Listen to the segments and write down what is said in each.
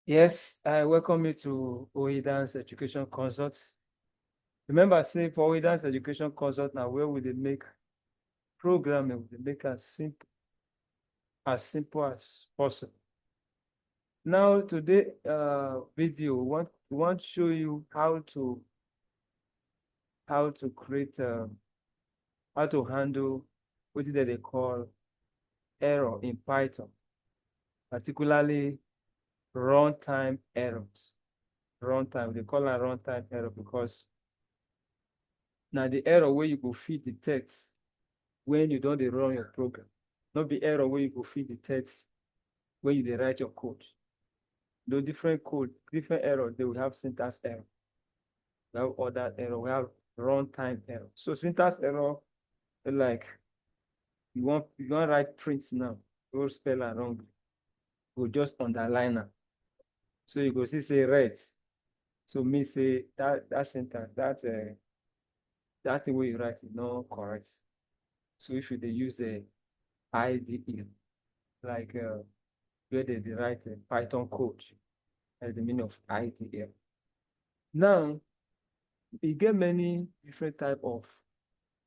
Yes, I welcome you to Oidan's Education Consult. Remember, say for Oidan's Education Consult now where we dey make programming, we dey make as simple as possible. Now today video we want to show you how to create how to handle what they call error in Python, particularly runtime errors. Runtime, they call it runtime error because now the error where you go feed the text when you don't run your program. Not the error where you go feed the text when you write your code. The different code, different error, they will have syntax error. We have other error, we have runtime error. So syntax error, like you want write print now, you spell it wrong. You just underline it. So you go see say red. So me say that syntax, that thing where you write is not correct. So if you use a IDE, like where they write a Python code, as the meaning of IDE. Now, we get many different type of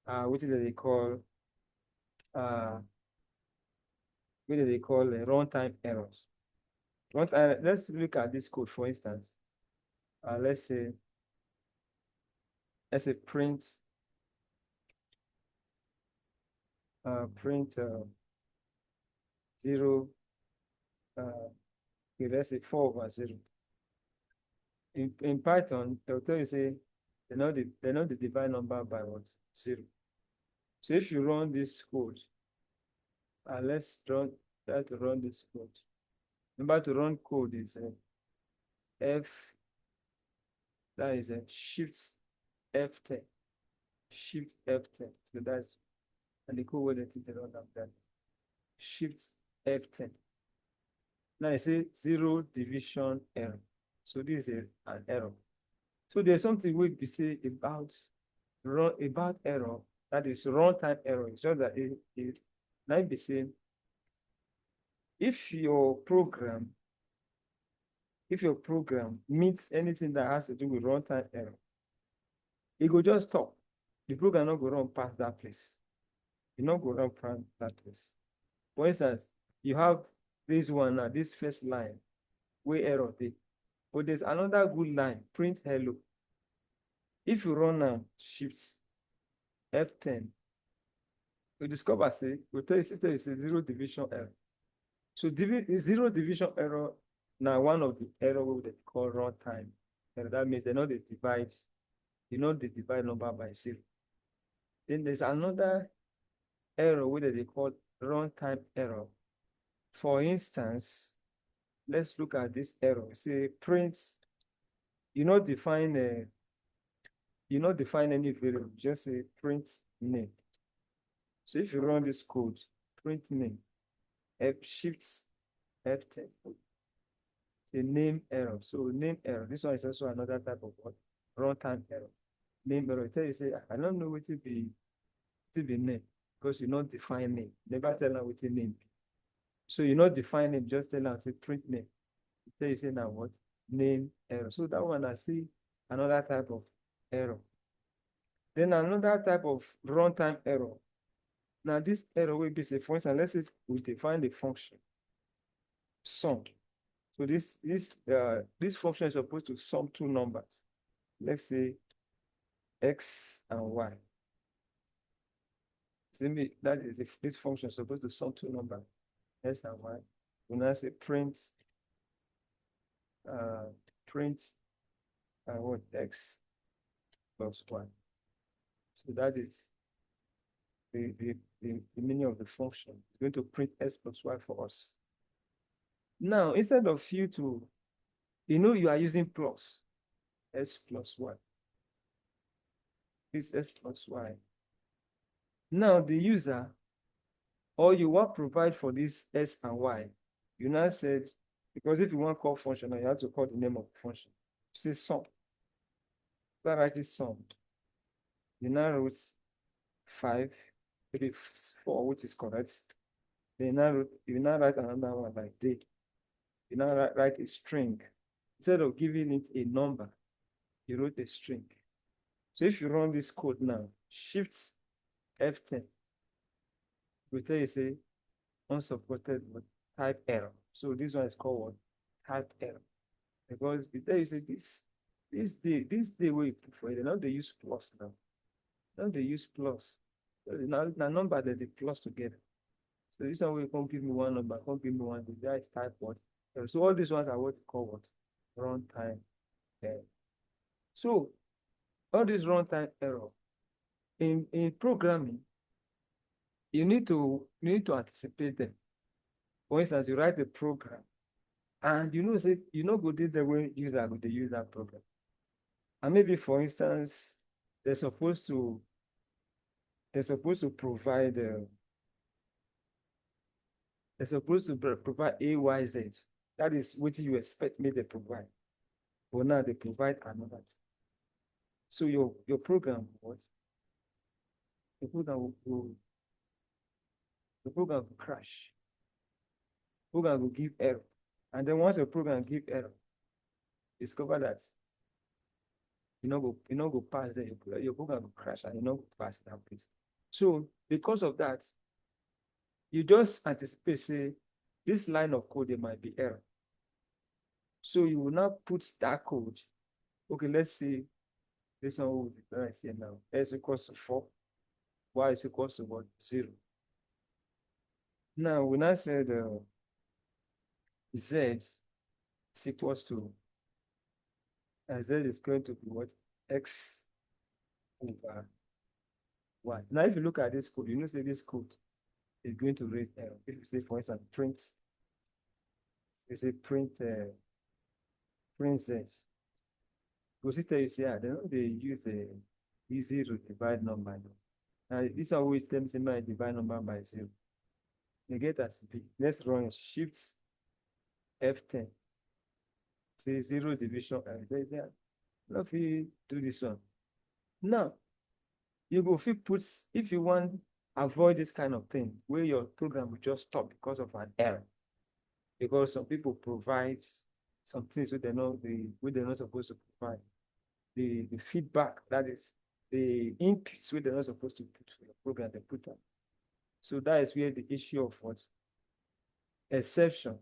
what they call runtime errors. Let's look at this code for instance. Let's say print print 0 okay, let's say 4/0. In Python, they'll tell you say they know the divide number by what? 0. So if you run this code, let's try to run this code. Remember to run code is F, that is a shift F10. Shift F10. So that's, and the code where they take the run of that. Shift F10. Now I say 0 division error. So this is an error. So there's something we say about error, that is runtime error. It's just that it might be saying if your program meets anything that has to do with runtime error, it will just stop. The program not go run past that place. It not go run past that place. For instance, you have this one now, this first line, where error dey. But there's another good line, print hello. If you run now, shift F10, you discover say, we tell you it's a 0 division error. So 0 division error now one of the error we they call runtime. And that means they know they divide, they divide number by 0. Then there's another error where they call runtime error. For instance, let's look at this error. Say print, define any variable, just say print name. So if you run this code, print name, F shifts F10. The name error. So name error. This one is also another type of what? Runtime error. Name error. Tell you say, I don't know what it be name, because you not define name. Never tell them what the name. So you not define name, just tell them say print name. Tell you say now what? Name error. So that one I see another type of error. Then another type of runtime error. Now this error will be say, for instance, let's say we define the function sum. So this function is supposed to sum two numbers. Let's say x and y. That is if this function is supposed to sum two numbers, x and y. We now say print what x plus y. So that is the meaning of the function. It's going to print x plus y for us. Now, instead of you to, you are using plus, s plus y. This s plus y. Now, the user, or you want to provide for this s and y, you now said, because if you want to call function, you have to call the name of the function. Say sum. That write is sum. You now wrote 5, 3, 4, which is correct. Then you now write another one like d. You now write a string instead of giving it a number, you wrote a string. So if you run this code now, shift F10, we tell you say unsupported type error. So this one is called what? Type error. Because it tell you say this day where you put for it, now they use plus now. Now they use plus. So now number that they plus together. So this one will come give me one number, come give me one. The guy is type what? So all these ones are what you call what? Runtime error. So all this runtime error in programming, you need to anticipate them. For instance, you write a program, and say go did the way user go to use that program. And maybe for instance, they're supposed to provide AYZ. That is what you expect me to provide. But now they provide another thing. So your program what? The program will crash. The program will give error. And then once your program give error, discover that you know go pass there, your program will crash and you know go pass that place. So because of that, you just anticipate, say, this line of code, there might be error. So you will now put that code. Okay, let's see this one will be right here now. S equals to 4, Y is equals to what? 0. Now we now said Z is equals to Z is going to be what? X over Y. Now if you look at this code, you know say this code is going to raise error. If you say, for instance, print, you say print Z. Because it tell you say, they use a easy to divide number. Now this always tells me divide number by 0. You get as B. Let's run shift F10. Say 0 division. Let me do this one. Now you go if you want avoid this kind of thing where your program will just stop because of an error. Because some people provide some things they're not supposed to provide. The feedback, that is the inputs where they're not supposed to put for your program, they put on. So that is where the issue of what? Exception.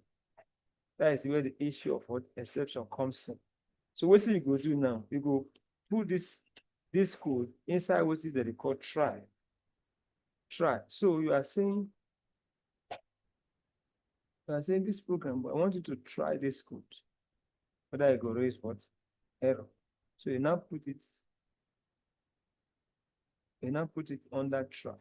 That is where the issue of what? Exception comes in. So what you go do now? You go put this code inside what is that they call try. Try. So you are saying this program, I want you to try this code. Whether I go raise what? Error. So you now put it under try.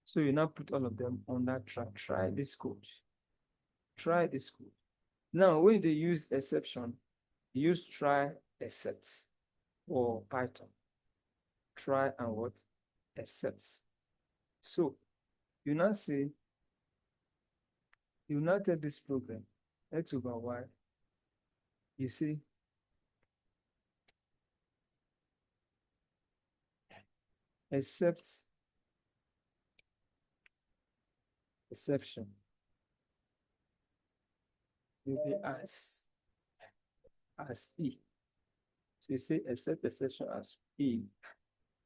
So you now put all of them under try. Try this code. Try this code. Now, when they use exception, use try except for Python. Try and what? Except. So you now say, you now take this program, X over Y. You see, except exception will be as E. So you say except exception as E.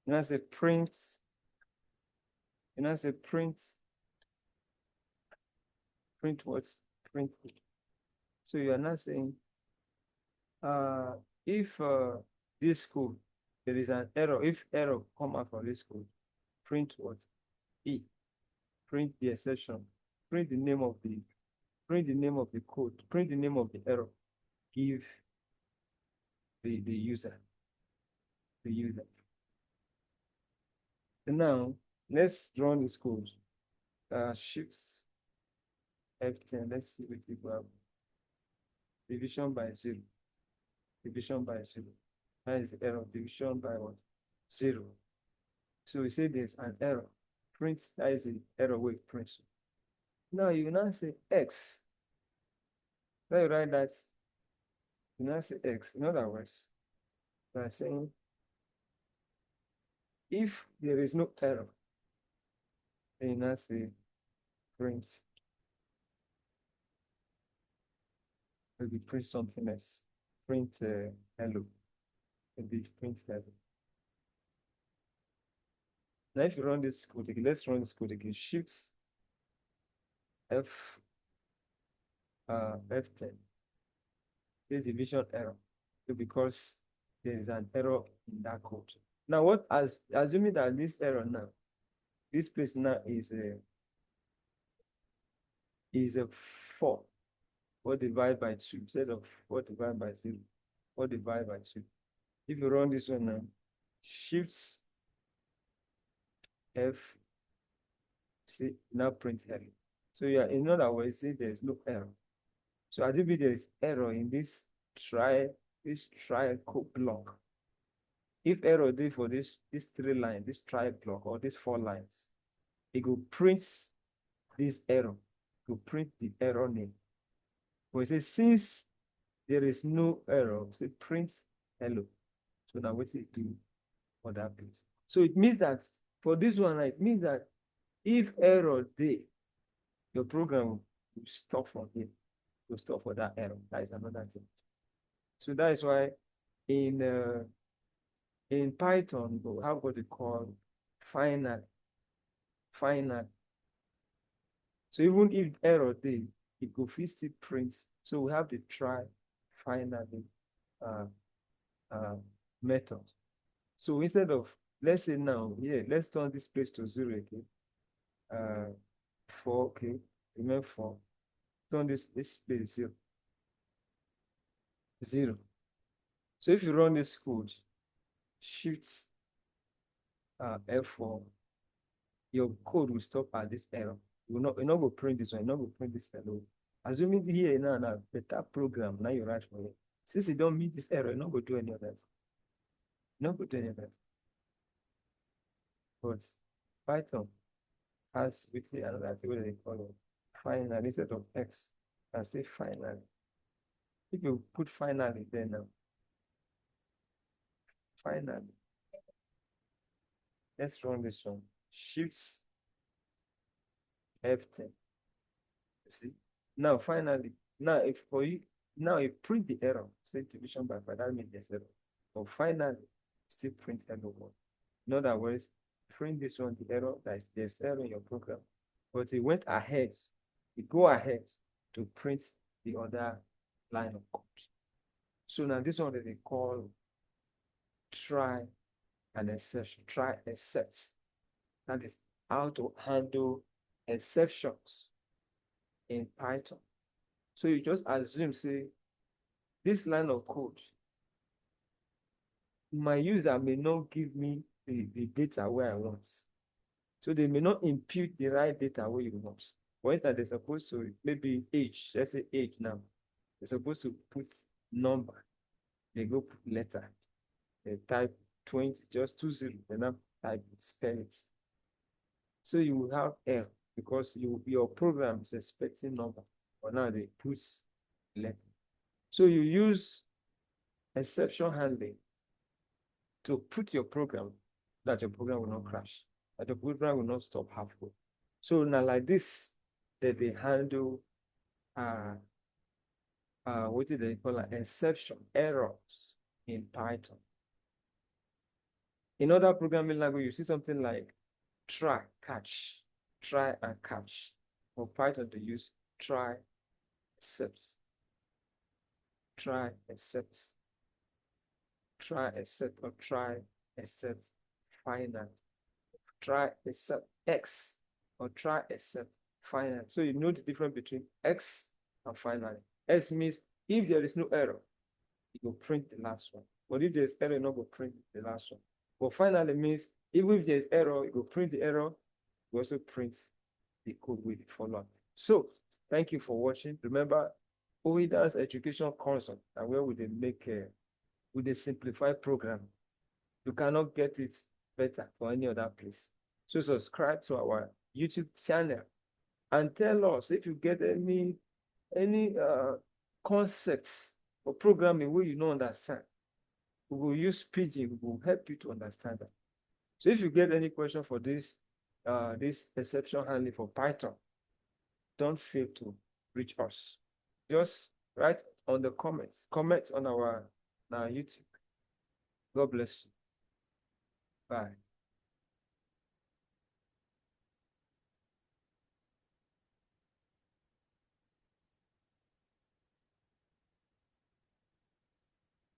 You now say print. You now say print what? Print E. So you are now saying, if this code, there is an error, if error come out from this code, print what? E. Print the exception. Print the name of the code. Print the name of the error. Give the user. And now let's run this code. Shift F10. Let's see what we have. Division by 0. Division by 0. That is the error. Division by what? 0. So we say there's an error. Print, that is the error with print. Now you now say X. Let you write that, you now say X. In other words, we are saying if there is no error, then you now say print, maybe print something else. Print hello. Maybe print hello. Now if you run this code again, let's run this code again. Shift F F10. This division error. So because there is an error in that code. Now what assuming that this error now, this place now is a 4. 4 divided by 2 instead of 4 divided by 0. 4 divided by 2. If you run this one now, shift F, see, now print error. So yeah, in other words, see there is no error. So assuming there is error in this try code block. If error there for this 3 line, this try block, or these 4 lines, it will print this error, to print the error name. But it says since there is no error, say print hello. So now what it do for that place? So it means that for this one, it means that if error there, your program will stop from here, will stop for that error. That is another thing. So that is why in Python, we have what they call final. So even if error there, it will still print. So we have the try finally method. So instead of, let's say now, let's turn this place to 0 again. 4, okay, remember 4. Turn this place 0. 0. So if you run this code, shift F4, your code will stop at this error. You're not going to print this one, you're not going to print this hello. Assuming here now, better program, now you write for it. Since you don't meet this error, you're not going to do any of that. You're not going to do any of that. But Python has with the another thing, what they call it? Final instead of X. I say finally. If you put finally there now, finally. Let's run this one. Shift F10. See? Now finally, now if for you, now you print the error, say division by 5, that means there's error. But finally, still print hello 1. In other words, print this one, the error, there's error in your program. But it went ahead, it go ahead to print the other line of code. So now this one that they call try and exception, try except. That is how to handle exceptions in Python. So you just assume, say, this line of code, my user may not give me the data where I want. So they may not impute the right data where you want. For instance, they're supposed to, maybe age, let's say age now. They're supposed to put number. They go put letter. They type 20, just 20, they now type spell it. So you will have error because your program is expecting number, but now they put letter. So you use exception handling to put your program that your program will not crash, that your program will not stop halfway. So now like this, that they handle what do they call it? Exception errors in Python. In other programming language, you see something like try, catch, try and catch. For Python, to use try, except, try, except, try, except, or try, except, final, try, except X, or try, except, final. So you know the difference between X and final. X means if there is no error, it will print the last one. But if there's error, it will not print the last one. But finally means even if there's error, it will print the error, we also print the code with it follow. So thank you for watching. Remember, OIDA's education console, and where we make with a simplified program. You cannot get it better for any other place. So subscribe to our YouTube channel and tell us if you get any concepts for programming where you don't understand, we will use pidgin, we will help you to understand that. So if you get any question for this exception handling for Python, don't fail to reach us. Just write on the comments, comment on our YouTube. God bless you. Bye.